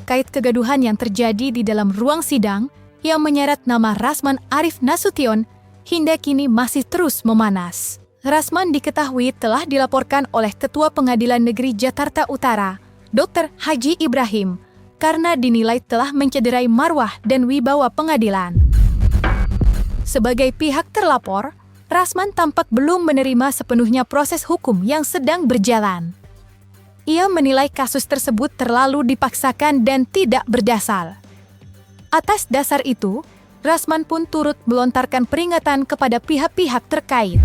terkait kegaduhan yang terjadi di dalam ruang sidang yang menyeret nama Rasman Arif Nasution hingga kini masih terus memanas. Rasman diketahui telah dilaporkan oleh Ketua Pengadilan Negeri Jakarta Utara, Dr. Haji Ibrahim, karena dinilai telah mencederai marwah dan wibawa pengadilan. Sebagai pihak terlapor, Rasman tampak belum menerima sepenuhnya proses hukum yang sedang berjalan. Ia menilai kasus tersebut terlalu dipaksakan dan tidak berdasar. Atas dasar itu, Rasman pun turut melontarkan peringatan kepada pihak-pihak terkait.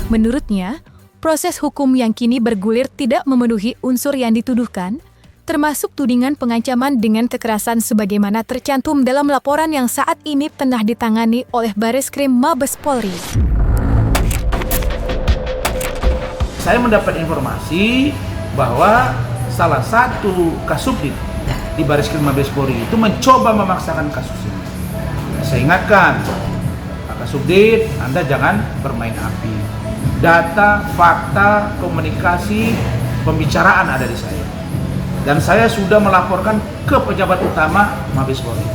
Menurutnya, proses hukum yang kini bergulir tidak memenuhi unsur yang dituduhkan, termasuk tudingan pengancaman dengan kekerasan sebagaimana tercantum dalam laporan yang saat ini tengah ditangani oleh Bareskrim Mabes Polri. Saya mendapat informasi bahwa salah satu kasubdit di Bareskrim Mabes Polri itu mencoba memaksakan kasus ini. Saya ingatkan, Pak Kasubdit, Anda jangan bermain api. Data, fakta, komunikasi, pembicaraan ada di saya. Dan saya sudah melaporkan ke pejabat utama Mabes Polri.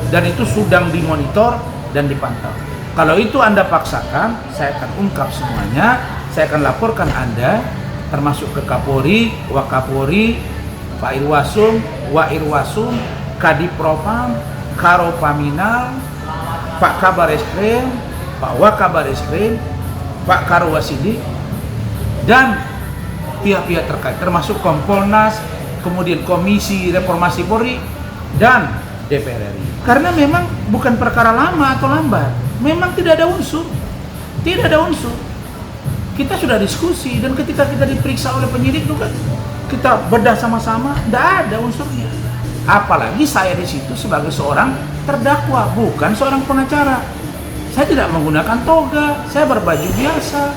Dan itu sedang dimonitor dan dipantau. Kalau itu Anda paksakan, saya akan ungkap semuanya. Saya akan laporkan Anda, termasuk ke Kapolri, Wakapolri, Pak Irwasum, Wairwasum, Kadipropam, Karopaminal, Pak Kabar Eskrim, Pak Wakabar Eskrim, Pak Karowasidik, dan pihak-pihak terkait, termasuk Kompolnas, kemudian Komisi Reformasi Polri, dan DPR RI. Karena memang bukan perkara lama atau lambat, memang tidak ada unsur. Tidak ada unsur. Kita sudah diskusi, dan ketika kita diperiksa oleh penyidik itu kan kita bedah sama-sama, tidak ada unsurnya. Apalagi saya di situ sebagai seorang terdakwa, bukan seorang pengacara. Saya tidak menggunakan toga, saya berbaju biasa.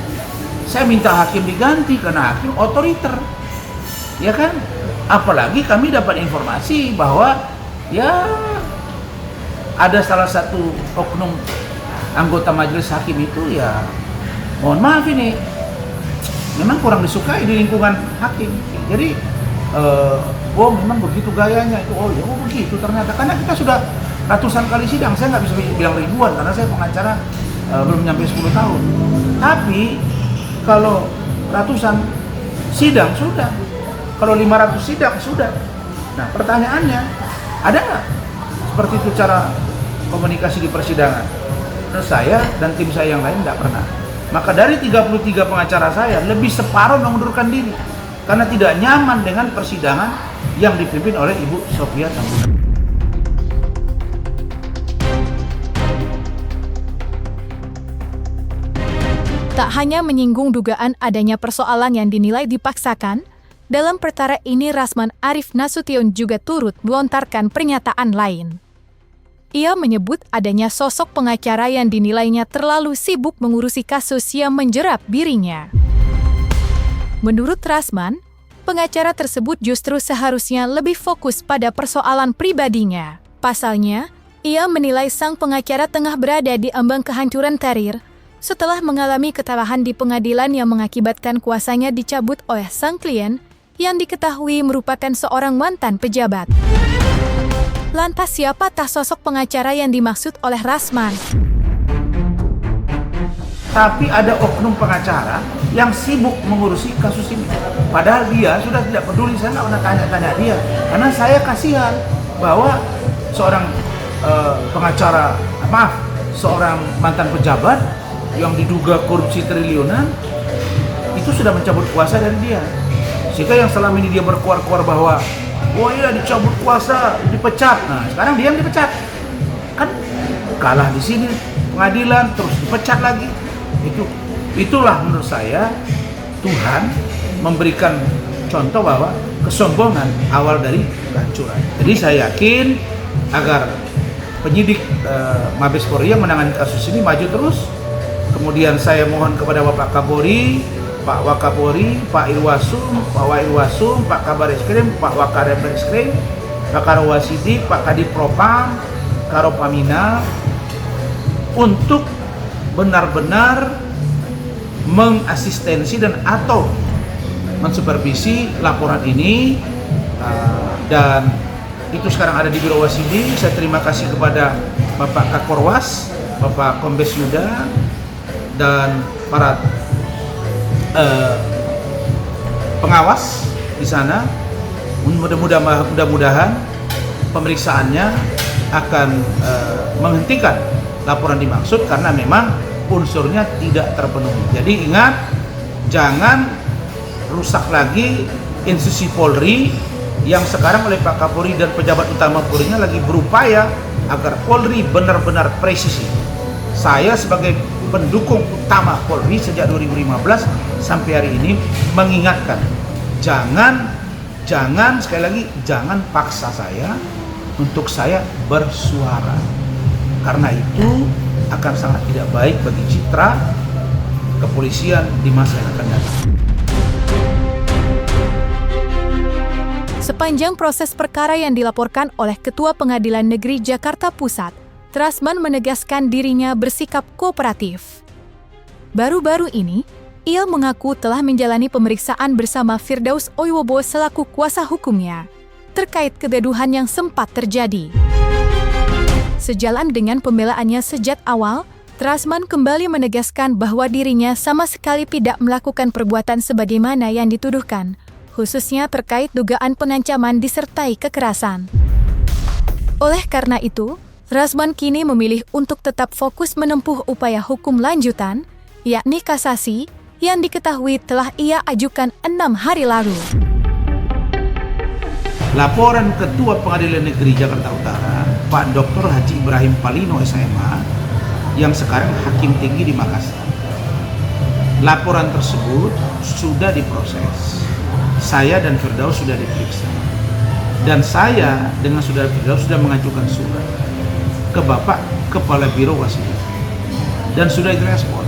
Saya minta hakim diganti karena hakim otoriter. Ya kan? Apalagi kami dapat informasi bahwa ya ada salah satu oknum anggota majelis hakim itu ya, mohon maaf ini memang kurang disukai di lingkungan hakim. Jadi oh memang begitu gayanya itu, oh ya oh begitu ternyata, karena kita sudah ratusan kali sidang. Saya nggak bisa bilang ribuan karena saya pengacara belum nyampe 10 tahun. Tapi kalau ratusan sidang sudah, kalau 500 sidang sudah. Nah pertanyaannya, ada nggak seperti itu cara komunikasi di persidangan? Menurut saya dan tim saya yang lain nggak pernah. Maka dari 33 pengacara saya, lebih separuh mengundurkan diri karena tidak nyaman dengan persidangan yang dipimpin oleh Ibu Sofia Tambunan. Tak hanya menyinggung dugaan adanya persoalan yang dinilai dipaksakan, dalam perkara ini Rasman Arif Nasution juga turut melontarkan pernyataan lain. Ia menyebut adanya sosok pengacara yang dinilainya terlalu sibuk mengurusi kasus yang menjerat dirinya. Menurut Rasman, pengacara tersebut justru seharusnya lebih fokus pada persoalan pribadinya. Pasalnya, ia menilai sang pengacara tengah berada di ambang kehancuran karir setelah mengalami kesalahan di pengadilan yang mengakibatkan kuasanya dicabut oleh sang klien yang diketahui merupakan seorang mantan pejabat. Lantas siapakah sosok pengacara yang dimaksud oleh Rasman? Tapi ada oknum pengacara yang sibuk mengurusi kasus ini. Padahal dia sudah tidak peduli, saya nggak pernah tanya-tanya dia. Karena saya kasihan bahwa seorang seorang mantan pejabat yang diduga korupsi triliunan itu sudah mencabut kuasa dari dia. Sehingga yang selama ini dia berkuar-kuar bahwa oh iya dicabut kuasa, dipecat. Nah sekarang dia yang dipecat. Kan kalah di sini pengadilan, terus dipecat lagi. Itulah menurut saya Tuhan memberikan contoh bahwa kesombongan awal dari kehancuran. Jadi saya yakin agar penyidik Mabes Polri yang menangani kasus ini maju terus. Kemudian saya mohon kepada Bapak Kapolri, Pak Wakapolri, Pak Irwasum, Pak Wairwasum, Pak Kabar Eskrim, Pak Wakabar Eskrim, Pak Karowasidik, Pak Kadipropam, Karopamina, untuk benar-benar mengasistensi dan atau mensupervisi laporan ini, dan itu sekarang ada di Biro Wasidi. Saya terima kasih kepada Bapak Kakorwas, Bapak Kombes Yuda, dan para pengawas di sana. Mudah-mudahan pemeriksaannya akan menghentikan laporan dimaksud karena memang unsurnya tidak terpenuhi. Jadi ingat, jangan rusak lagi institusi Polri yang sekarang oleh Pak Kapolri dan pejabat utama Polri-nya lagi berupaya agar Polri benar-benar presisi. Saya sebagai pendukung utama Polri sejak 2015 sampai hari ini mengingatkan, jangan sekali lagi, jangan paksa saya untuk saya bersuara, karena itu akan sangat tidak baik bagi citra kepolisian di masa yang akan datang. Sepanjang proses perkara yang dilaporkan oleh Ketua Pengadilan Negeri Jakarta Pusat, Trasman menegaskan dirinya bersikap kooperatif. Baru-baru ini, ia mengaku telah menjalani pemeriksaan bersama Firdaus Oiwobo selaku kuasa hukumnya terkait kegaduhan yang sempat terjadi. Sejalan dengan pembelaannya sejak awal, Trasman kembali menegaskan bahwa dirinya sama sekali tidak melakukan perbuatan sebagaimana yang dituduhkan, khususnya terkait dugaan pengancaman disertai kekerasan. Oleh karena itu, Trasman kini memilih untuk tetap fokus menempuh upaya hukum lanjutan, yakni kasasi, yang diketahui telah ia ajukan 6 hari lalu. Laporan Ketua Pengadilan Negeri Jakarta Utara, Pak Dr. Haji Ibrahim Palino SMA, yang sekarang Hakim Tinggi di Makassar. Laporan tersebut sudah diproses. Saya dan Firdaus sudah diperiksa. Dan saya dengan saudara Firdaus sudah mengajukan surat ke Bapak Kepala Biro Wasidi. Dan sudah direspon.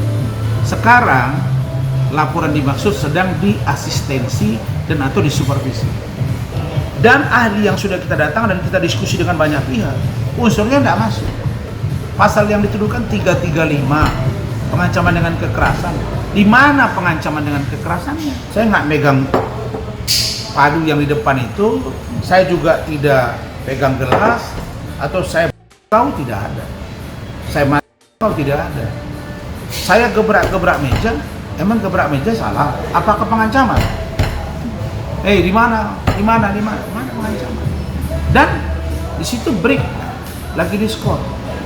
Sekarang laporan dimaksud sedang diasistensi dan atau disupervisi. Dan ahli yang sudah kita datang dan kita diskusi dengan banyak pihak, unsurnya tidak masuk. Pasal yang dituduhkan 335, pengancaman dengan kekerasan. Di mana pengancaman dengan kekerasannya? Saya nggak megang padu yang di depan itu, saya juga tidak pegang gelas, atau saya tahu tidak ada. Saya tahu tidak ada. Saya gebrak-gebrak meja, emang gebrak meja salah? Apakah pengancaman? Di mana? Mana pengancaman? Dan di situ break, lagi diskor.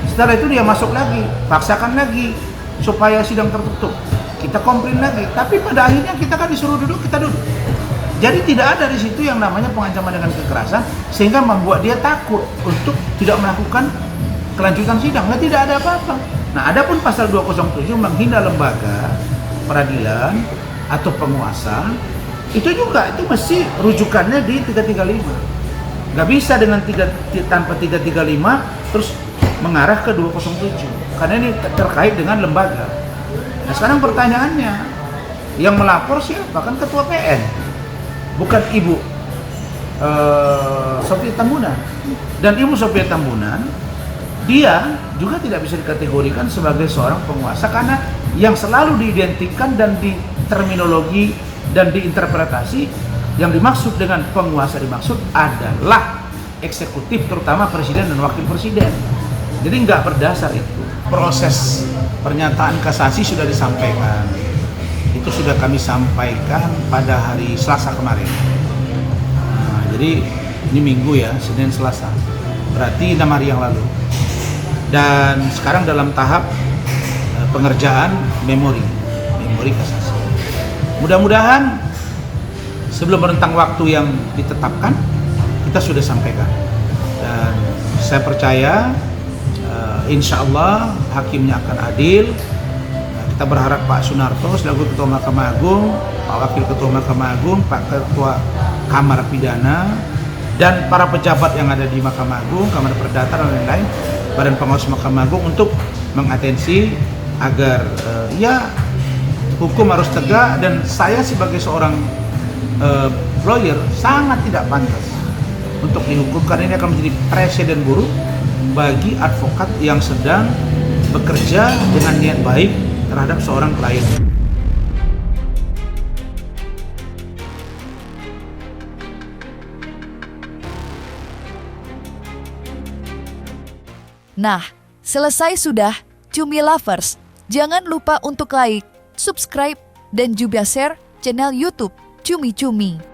Setelah itu dia masuk lagi, paksakan lagi supaya sidang tertutup. Kita komplain lagi, tapi pada akhirnya kita kan disuruh duduk, kita duduk. Jadi tidak ada di situ yang namanya pengancaman dengan kekerasan sehingga membuat dia takut untuk tidak melakukan kelanjutan sidang. Tidak ada apa-apa. Nah, adapun pasal 207 menghina lembaga peradilan atau penguasa, itu juga itu mesti rujukannya di 335. Nggak bisa dengan tanpa 335 terus mengarah ke 207 karena ini terkait dengan lembaga. Nah, sekarang pertanyaannya, yang melapor siapa? Kan Ketua PN, bukan Ibu Sofia Tambunan. Dan Ibu Sofia Tambunan, dia juga tidak bisa dikategorikan sebagai seorang penguasa karena yang selalu diidentikan dan di terminologi dan diinterpretasi yang dimaksud dengan penguasa dimaksud adalah eksekutif, terutama presiden dan wakil presiden. Jadi nggak berdasar itu. Proses pernyataan kasasi sudah disampaikan. Itu sudah kami sampaikan pada hari Selasa kemarin. Nah, jadi ini Minggu ya, Senin Selasa. Berarti 6 hari yang lalu. Dan sekarang dalam tahap pengerjaan memori kasasi. Mudah-mudahan sebelum rentang waktu yang ditetapkan kita sudah sampaikan. Dan saya percaya insya Allah hakimnya akan adil. Kita berharap Pak Sunarto selaku Ketua Mahkamah Agung, Pak Wakil Ketua Mahkamah Agung, Pak Ketua Kamar Pidana, dan para pejabat yang ada di Mahkamah Agung, Kamar Perdata dan lain-lain, Badan Pengawas Mahkamah Agung untuk mengatensi agar hukum harus tegak. Dan saya sebagai seorang lawyer sangat tidak pantas untuk dihukum karena ini akan menjadi presiden buruk bagi advokat yang sedang bekerja dengan niat baik terhadap seorang klien. Nah, selesai sudah, Cumi Lovers. Jangan lupa untuk like, subscribe, dan juga share channel YouTube Cumi Cumi.